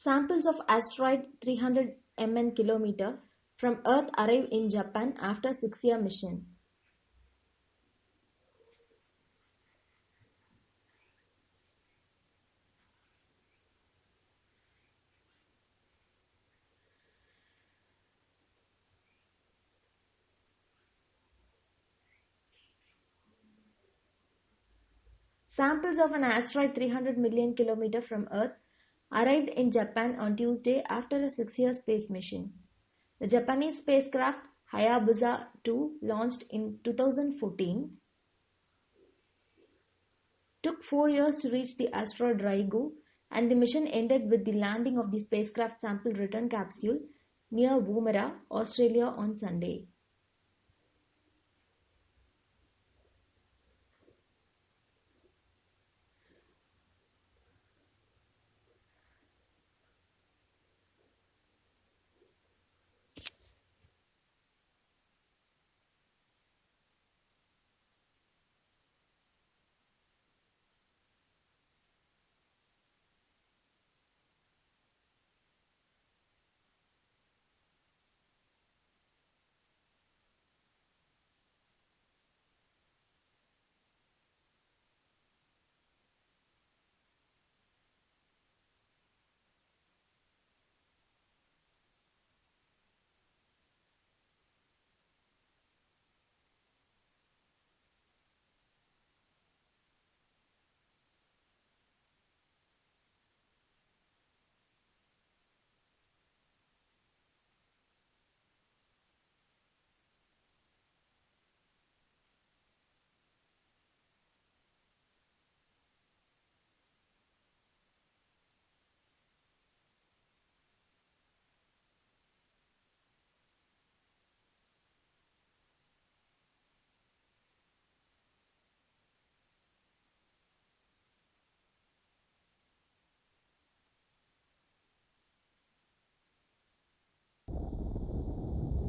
Samples of asteroid 300 km from Earth arrive in Japan after 6-year mission. Samples of an asteroid 300 million km from Earth arrived in Japan on Tuesday after a 6-year space mission. The Japanese spacecraft Hayabusa 2, launched in 2014, took 4 years to reach the asteroid Ryugu, and the mission ended with the landing of the spacecraft sample return capsule near Woomera, Australia on Sunday.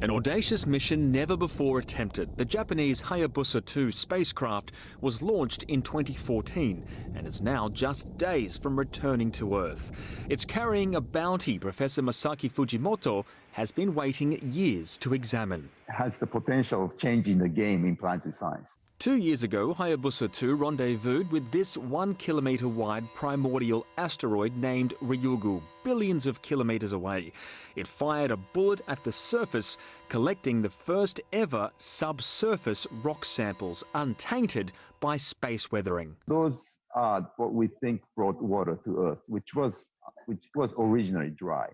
An audacious mission never before attempted. The Japanese Hayabusa 2 spacecraft was launched in 2014 and is now just days from returning to Earth. It's carrying a bounty Professor Masaki Fujimoto has been waiting years to examine. It has the potential of changing the game in planetary science. 2 years ago, Hayabusa 2 rendezvoused with this 1 kilometre wide primordial asteroid named Ryugu, billions of kilometres away. It fired a bullet at the surface, collecting the first ever subsurface rock samples untainted by space weathering. Those are what we think brought water to Earth, which was originally dry.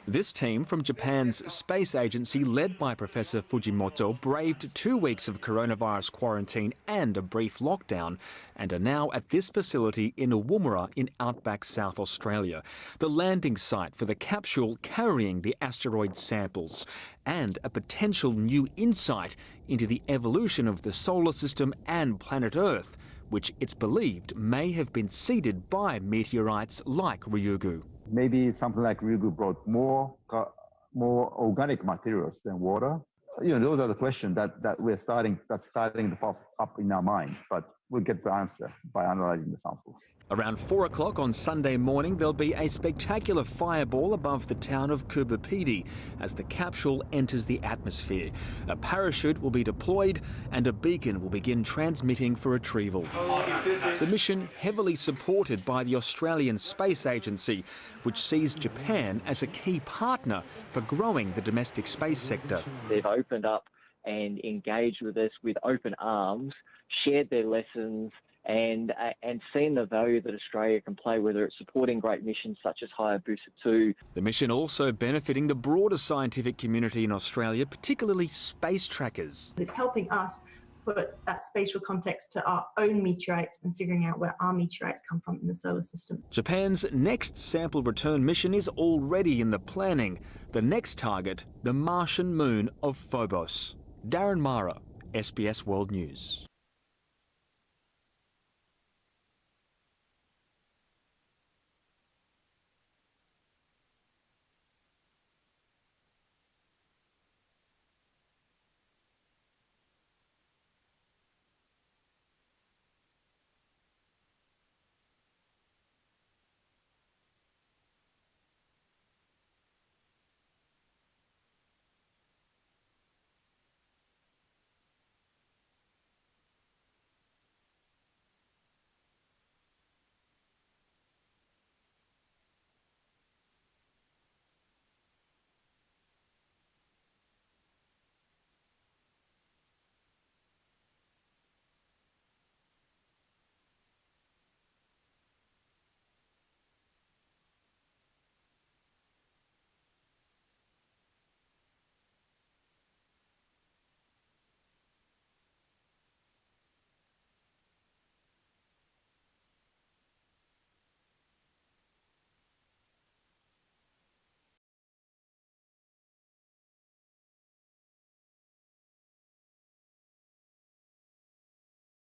This team from Japan's space agency, led by Professor Fujimoto, braved 2 weeks of coronavirus quarantine and a brief lockdown, and are now at this facility in Woomera in outback South Australia, the landing site for the capsule carrying the asteroid samples, and a potential new insight into the evolution of the solar system and planet Earth, which it's believed may have been seeded by meteorites like Ryugu. Maybe something like Ryugu brought more organic materials than water. Those are the questions that's starting to pop up in our mind, but we'll get the answer by analysing the samples. Around 4 o'clock on Sunday morning, there'll be a spectacular fireball above the town of Kubapidi as the capsule enters the atmosphere. A parachute will be deployed and a beacon will begin transmitting for retrieval. The mission heavily supported by the Australian Space Agency, which sees Japan as a key partner for growing the domestic space sector. They've opened up and engaged with us with open arms, shared their lessons, and seen the value that Australia can play, whether it's supporting great missions such as Hayabusa 2. The mission also benefiting the broader scientific community in Australia, particularly space trackers. It's helping us put that spatial context to our own meteorites and figuring out where our meteorites come from in the solar system. Japan's next sample return mission is already in the planning. The next target, the Martian moon of Phobos. Darren Mara, SBS World News.